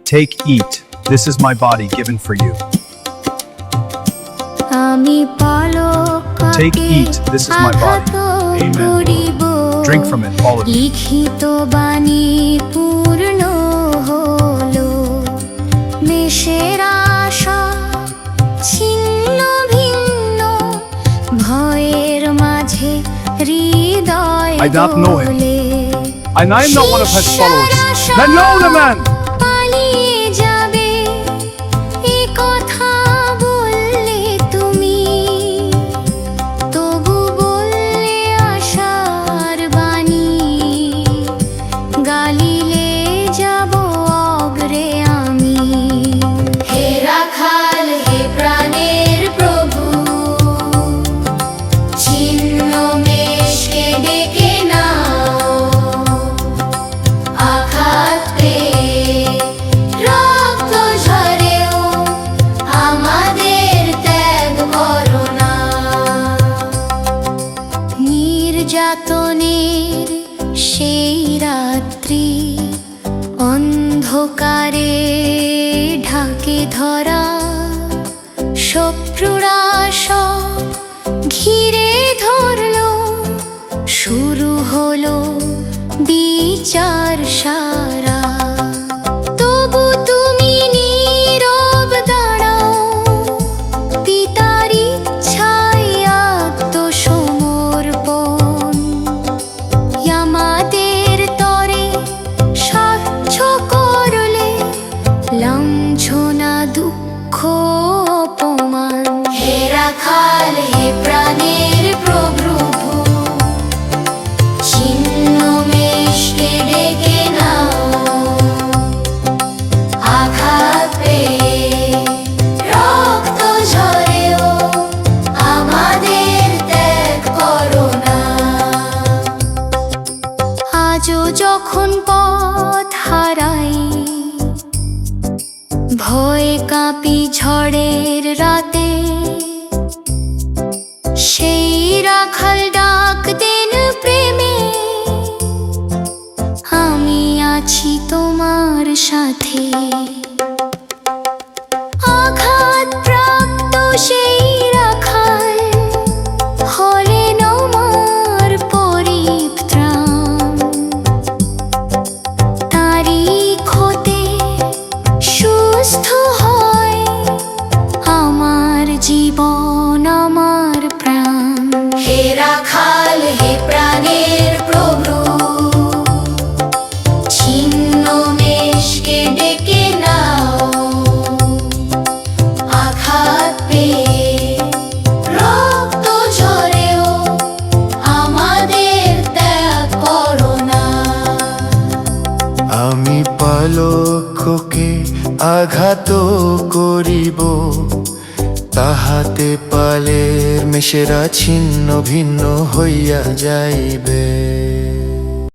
Take, eat. This is my body given for you. Take, eat. This is my body. Amen. Drink from it, all of you. লিখিত বাণী পূর্ণ হলো, মেষের আশা ছিন্ন ভিন্ন, ভয়ের মাঝে হৃদয় I don't know him. দোলে। And I am not one of his followers. Then know the man. পালিয়ে যাবে এ কথা বললে তুমি, তবু বললে আশার বাণী, গালিলে যাব অগ্রে আমি। হে রাখাল, হে প্রাণের প্রভু, ছিন্ন মেষকে ডেকে নাও, আঘাত পেয়ে রক্ত ঝরেও আমাদের ত্যাগ করো না। নির্যাতনের সেই রাত্রি, অন্ধকারে ঢাকে ধরা, শত্রুরা সব ঘিরে ধরলো, শুরু হলো বিচার সারা। তবু তুমি নীরব দাঁড়াও, পিতার ইচ্ছায় আত্মসমর্পণ, আমাদের তরে স্বচ্ছ করলে লাঞ্ছনা দুঃখ অপমান। হে রাখাল, হে প্রাণের প্রভু, ছিন্ন মেষকে ডেকে নাও, আঘাত পেয়ে রক্ত ঝরেও আমাদের ত্যাগ করো না। আজও যখন পথ হারাই, ভয়ে কাঁপি ঝড়ের রাতে, সেই রাখাল ডাক দেন প্রেমে, আমি আছি তোমার সাথে। আঘাত প্রাপ্ত সেই রাখাল হলেন আমার পরিত্রাণ, তারই ক্ষতে সুস্থ হয় আমার জীবন, আমার প্রাণ। হে রাখাল, হে প্রাণের প্রভু, ছিন্ন মেষকে ডেকে নাও, আঘাত পেয়ে রক্ত ঝরেও আমাদের ত্যাগ করো না। আমি পালককে আঘাত করিব, তাহাতে পালের মেষেরা ছিন্ন ভিন্ন হইয়া যাইবে।